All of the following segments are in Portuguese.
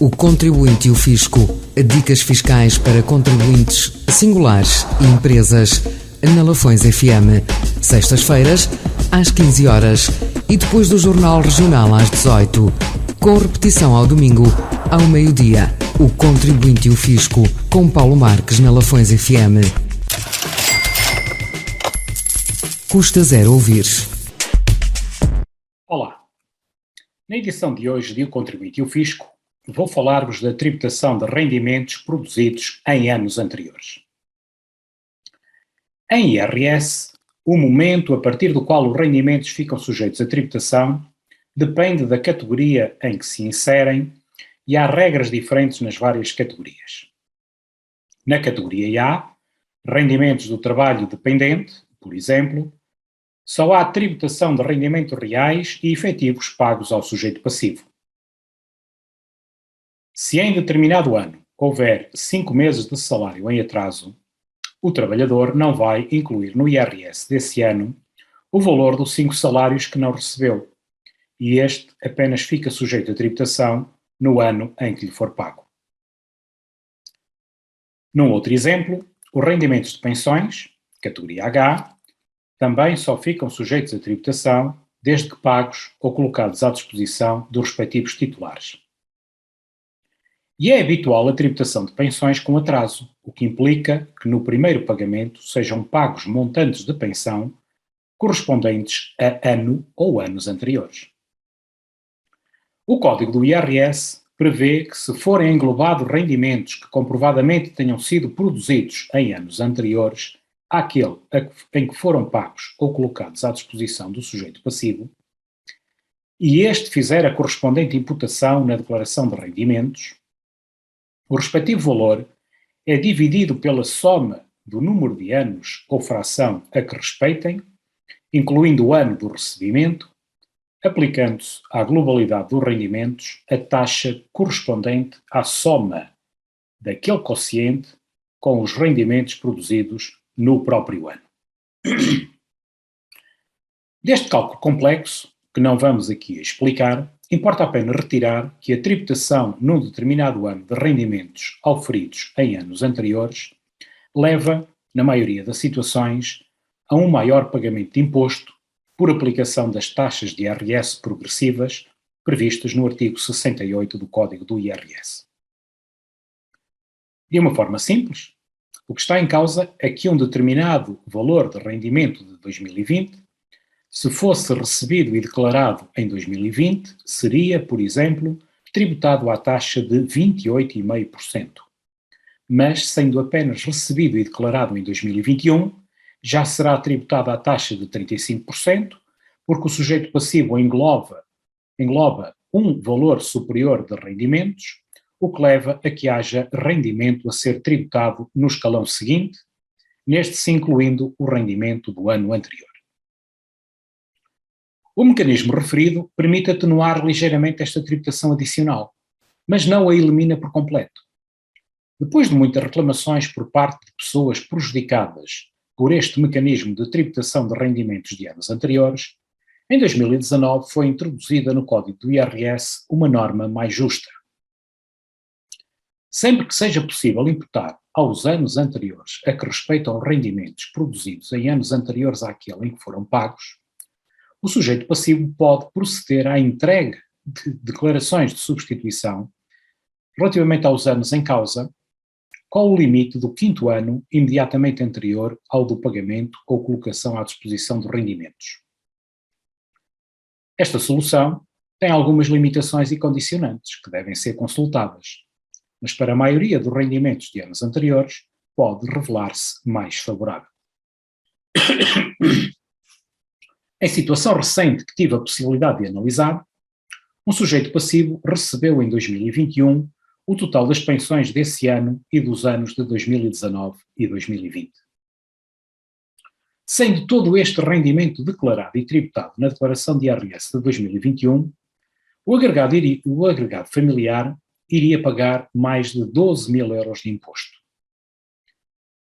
O Contribuinte e o Fisco. Dicas fiscais para contribuintes singulares e empresas. Na Lafões FM. Sextas-feiras, às 15 horas e depois do Jornal Regional às 18. Com repetição ao domingo, ao meio-dia. O Contribuinte e o Fisco. Com Paulo Marques na Lafões FM. Custa zero ouvir. Olá. Na edição de hoje de O Contribuinte e o Fisco, vou falar-vos da tributação de rendimentos produzidos em anos anteriores. Em IRS, o momento a partir do qual os rendimentos ficam sujeitos a tributação depende da categoria em que se inserem e há regras diferentes nas várias categorias. Na categoria A, rendimentos do trabalho dependente, por exemplo, só há tributação de rendimentos reais e efetivos pagos ao sujeito passivo. Se em determinado ano houver 5 meses de salário em atraso, o trabalhador não vai incluir no IRS desse ano o valor dos 5 salários que não recebeu, e este apenas fica sujeito a tributação no ano em que lhe for pago. Num outro exemplo, os rendimentos de pensões, categoria H, também só ficam sujeitos a tributação desde que pagos ou colocados à disposição dos respectivos titulares. E é habitual a tributação de pensões com atraso, o que implica que no primeiro pagamento sejam pagos montantes de pensão correspondentes a ano ou anos anteriores. O Código do IRS prevê que, se forem englobados rendimentos que comprovadamente tenham sido produzidos em anos anteriores àquele em que foram pagos ou colocados à disposição do sujeito passivo, e este fizer a correspondente imputação na declaração de rendimentos, o respectivo valor é dividido pela soma do número de anos ou fração a que respeitem, incluindo o ano do recebimento, aplicando-se à globalidade dos rendimentos a taxa correspondente à soma daquele quociente com os rendimentos produzidos no próprio ano. Deste cálculo complexo, que não vamos aqui explicar, importa apenas retirar que a tributação num determinado ano de rendimentos auferidos em anos anteriores leva, na maioria das situações, a um maior pagamento de imposto por aplicação das taxas de IRS progressivas previstas no artigo 68 do Código do IRS. De uma forma simples, o que está em causa é que um determinado valor de rendimento de 2020, se fosse recebido e declarado em 2020, seria, por exemplo, tributado à taxa de 28,5%. Mas, sendo apenas recebido e declarado em 2021, já será tributado à taxa de 35%, porque o sujeito passivo engloba um valor superior de rendimentos, o que leva a que haja rendimento a ser tributado no escalão seguinte, neste se incluindo o rendimento do ano anterior. O mecanismo referido permite atenuar ligeiramente esta tributação adicional, mas não a elimina por completo. Depois de muitas reclamações por parte de pessoas prejudicadas por este mecanismo de tributação de rendimentos de anos anteriores, em 2019 foi introduzida no Código do IRS uma norma mais justa. Sempre que seja possível imputar aos anos anteriores a que respeitam rendimentos produzidos em anos anteriores àquele em que foram pagos, o sujeito passivo pode proceder à entrega de declarações de substituição relativamente aos anos em causa, com o limite do 5º ano imediatamente anterior ao do pagamento ou colocação à disposição de rendimentos. Esta solução tem algumas limitações e condicionantes que devem ser consultadas, mas para a maioria dos rendimentos de anos anteriores pode revelar-se mais favorável. Em situação recente que tive a possibilidade de analisar, um sujeito passivo recebeu em 2021 o total das pensões desse ano e dos anos de 2019 e 2020. Sendo todo este rendimento declarado e tributado na declaração de IRS de 2021, o agregado familiar iria pagar mais de 12.000 euros de imposto.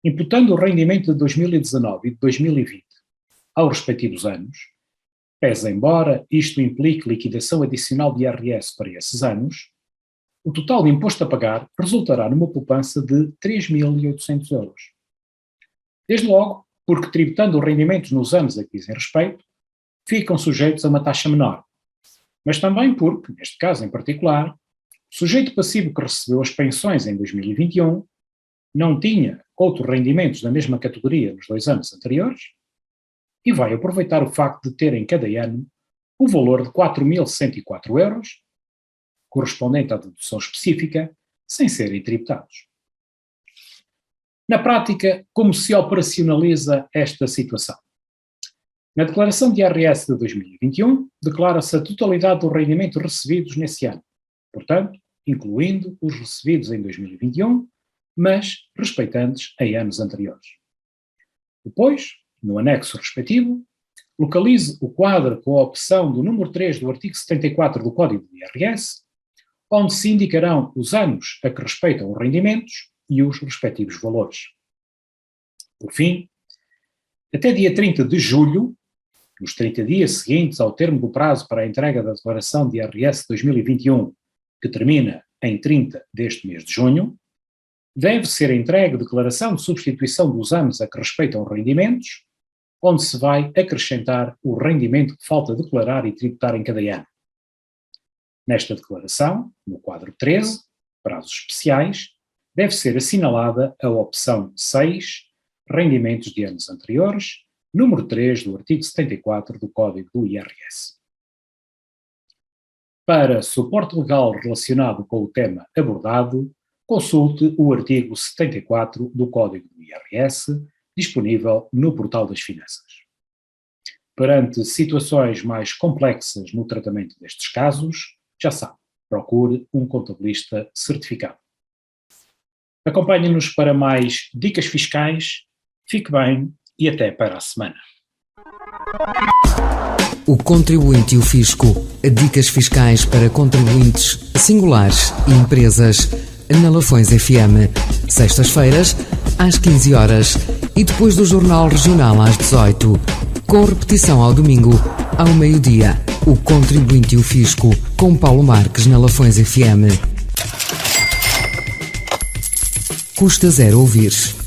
Imputando o rendimento de 2019 e de 2020 aos respectivos anos, pese embora isto implique liquidação adicional de IRS para esses anos, o total de imposto a pagar resultará numa poupança de 3.800 euros. Desde logo, porque tributando os rendimentos nos anos a que dizem respeito, ficam sujeitos a uma taxa menor. Mas também porque, neste caso em particular, o sujeito passivo que recebeu as pensões em 2021 não tinha outros rendimentos da mesma categoria nos 2 anos anteriores e vai aproveitar o facto de ter em cada ano o valor de 4.104 euros, correspondente à dedução específica, sem serem tributados. Na prática, como se operacionaliza esta situação? Na declaração de IRS de 2021, declara-se a totalidade dos rendimentos recebidos nesse ano, portanto, incluindo os recebidos em 2021, mas respeitantes em anos anteriores. Depois, no anexo respectivo, localize o quadro com a opção do número 3 do artigo 74 do Código do IRS, onde se indicarão os anos a que respeitam os rendimentos e os respectivos valores. Por fim, até dia 30 de julho, nos 30 dias seguintes ao termo do prazo para a entrega da declaração de IRS 2021, que termina em 30 deste mês de junho, deve ser entregue declaração de substituição dos anos a que respeitam os rendimentos, onde se vai acrescentar o rendimento que falta declarar e tributar em cada ano. Nesta declaração, no quadro 13, prazos especiais, deve ser assinalada a opção 6, rendimentos de anos anteriores, número 3 do artigo 74 do Código do IRS. Para suporte legal relacionado com o tema abordado, consulte o artigo 74 do Código do IRS, disponível no Portal das Finanças. Perante situações mais complexas no tratamento destes casos, já sabe, procure um contabilista certificado. Acompanhe-nos para mais dicas fiscais, fique bem e até para a semana. O Contribuinte e o Fisco. Dicas fiscais para contribuintes singulares e empresas na Lafões FM. Sextas-feiras, às 15 horas e depois do Jornal Regional às 18. Com repetição ao domingo, ao meio-dia. O Contribuinte e o Fisco, com Paulo Marques na Lafões FM. Custa zero ouvir.